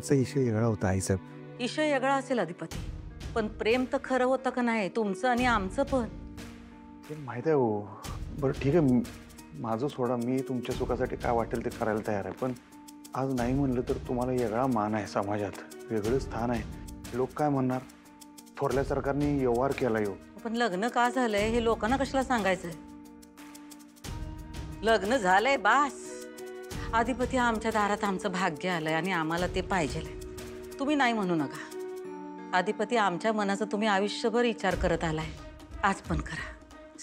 आमचा इशय वेगळा होता आईसाहेब. इशय वेगळा असेल अधिपती, पण प्रेम तर खरं होतं का नाही तुमचं आणि आमचं पण. ते माहित आहे हो. बरं ठीक आहे, माझं सोडा, मी तुमच्या सुखासाठी काय वाटेल ते करायला तयार आहे. पण आज नाही म्हणलं तर तुम्हाला वेगळा मान आहे समाजात, वेगळं स्थान आहे. लोक काय म्हणणार? थोरल्या सरकारने व्यवहार केला येऊ. पण लग्न का झालंय हे लोकांना कशाला सांगायचंय? लग्न झालंय बास. अधिपती आमच्या दारात आमचं भाग्य आलंय आणि आम्हाला ते पाहिजे. तुम्ही नाही म्हणू नका. अधिपती आमच्या मनाचा तुम्ही आयुष्यभर विचार करत आलाय. आज पण करा,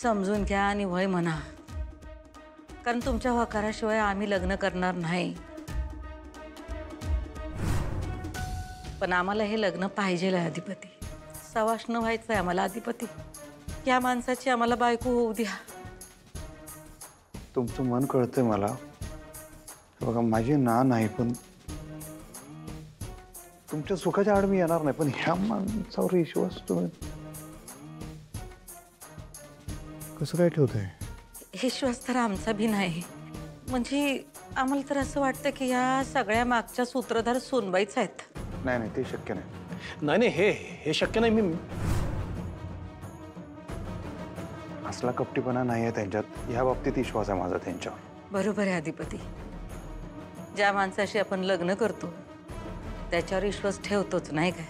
समजून घ्या आणि वय म्हणा. कारण तुमच्या होकाराशिवाय आम्ही लग्न करणार नाही. पण आम्हाला हे लग्न पाहिजे अधिपती. सवाष्ण व्हायचंय आम्हाला अधिपती. या माणसाची आम्हाला बायको होऊ द्या. तुमचं मन कळतंय मला. बघा माझी ना नाही, पण तुमच्या सुखाच्या आड मी येणार नाही. पण ह्या माणसावर विश्वास तुम्ही कसं काय ठेवताय? विश्वास तर आमचा भी नाही. म्हणजे आम्हाला तर असं वाटतं की या सगळ्या मागच्या सूत्रधार सोनबाईच आहेत. नाही नाही, ते शक्य नाही. नाही नाही, हे शक्य नाही. मी असला कपटीपणा नाही आहे त्यांच्यात. ह्या बाबतीत विश्वास आहे माझा त्यांच्यावर. बरोबर आहे अधिपती. ज्या माणसाशी आपण लग्न करतो त्याच्यावर विश्वास ठेवतोच, नाही काय?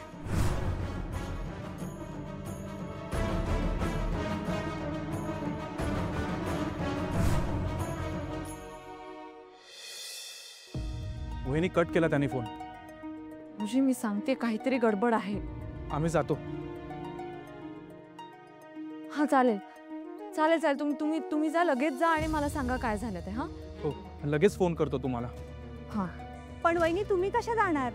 वहिनी कट केला त्याने फोन. म्हणजे मी सांगते काहीतरी गडबड आहे. आम्ही जातो. हा चालेल चालेल चालेल. तुम्ही जा, लगेच जा आणि मला सांगा काय झालं ते. हा हो, लगेच फोन करतो तुम्हाला. हा. पण वहिनी तुम्ही कशा जाणार?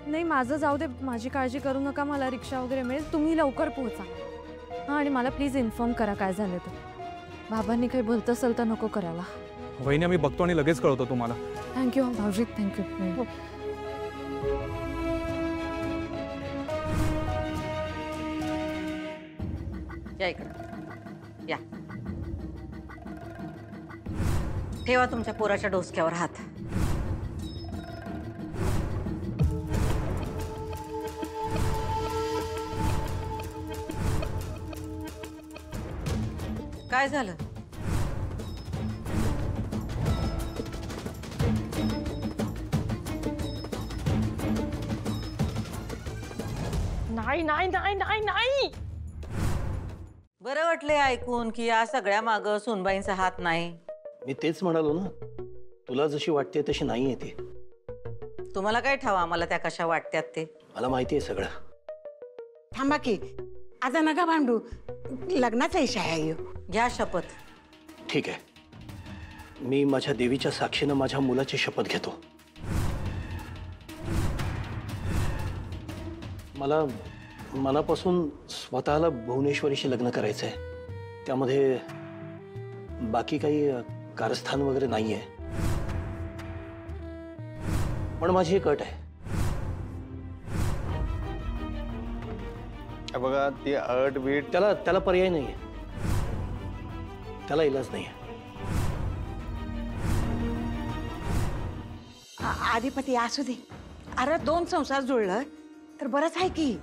नाही माझं जाऊ दे, माझी काळजी करू नका. मला रिक्षा वगैरे मिळेल. तुम्ही लवकर पोहोचा. हां, आणि मला प्लीज इन्फॉर्म करा काय झालं ते. बाबांनी काही बोलत असेल तर नको करायला. वहिनी आम्ही बघतो आणि लगेच कळवतो तुम्हाला. थँक्यू भाऊजी, थँक्यू. या इकडं या. ठेवा तुमच्या पोराच्या डोसक्यावर हात. काय झालं? नाही नाही नाही नाही नाही. बरं वाटलंय ऐकून की या सगळ्या मागं सोनबाईंचा हात नाही. मी तेच म्हणालो ना, तुला जशी वाटते तशी नाहीये ती. तुम्हाला काय ठावा आम्हाला त्या कशा वाटत्यात ते? मला माहिती आहे सगळं. थांबा की, आता नका भांडू. लग्नाचा इशा आहे. घ्या शपथ. ठीक आहे, मी माझ्या देवीच्या साक्षीनं माझ्या मुलाची शपथ घेतो. मला मनापासून स्वतःला भुवनेश्वरीशी लग्न करायचं आहे. त्यामध्ये बाकी काही कारस्थान वगैरे नाहीये. पण माझी एक अट आहे. बघा ती अट बीट, त्याला पर्याय नाहीये. त्याला इलाज नाहीये. अधिपती असू दे. अरे 2 संसार जुळलं तर बरंच आहे की.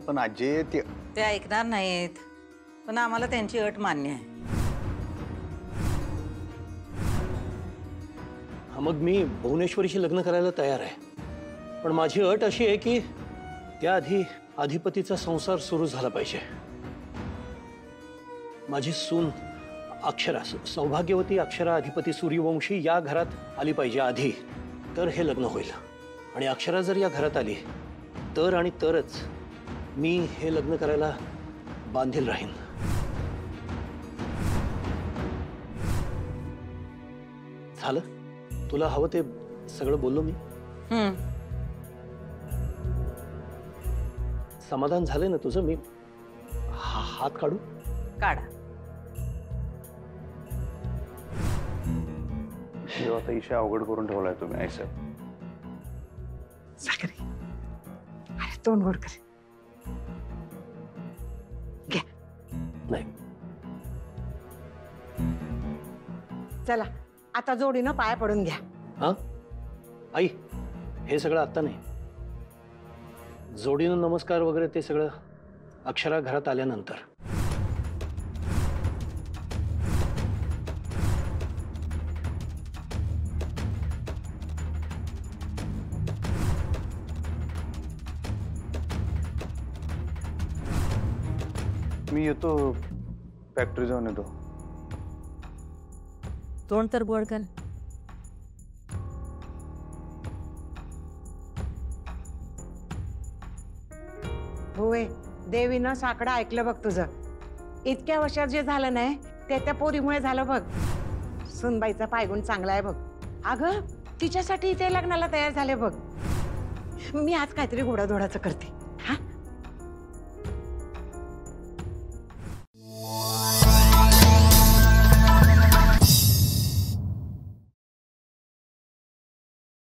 पण आजी ते ऐकणार नाहीत. पण आम्हाला त्यांची अट मान्य आहे. हा, मग मी भुवनेश्वरीशी लग्न करायला तयार आहे. पण माझी अट अशी आहे की त्याआधी अधिपतीचा संसार सुरू झाला पाहिजे. माझी सून अक्षरा, सौभाग्यवती अक्षरा अधिपती सूर्यवंशी या घरात आली पाहिजे आधी, तर हे लग्न होईल. आणि अक्षरा जर या घरात आली तर आणि तरच मी हे लग्न करायला बांधील राहीन. झालं? तुला हवं ते सगळं बोललो मी. समाधान झालंय ना तुझं? मी हात काढू? काढा. आता इशय अवघड करून ठेवलाय तुम्ही आईसाहेब. साखरे, अरे तोंड गोड कर. घ्या. नाही. चला आता जोडीनं पाया पडून घ्या. हा आई, हे सगळं आत्ता नाही. जोडीनं नमस्कार वगैरे ते सगळं अक्षरा घरात आल्यानंतर. मी येतो, फॅक्टरी जाऊन येतो. तोंड तर गोड कर. होय, देवीनं साकडं ऐकलं बघ तुझं. इतक्या वर्षात जे झालं नाही ते त्या पोरीमुळे झालं बघ. सुनबाईचा पायगुण चांगला आहे बघ. अगं तिच्यासाठी ते लग्नाला तयार झाले बघ. मी आज काहीतरी गोडाधोडाचं करते.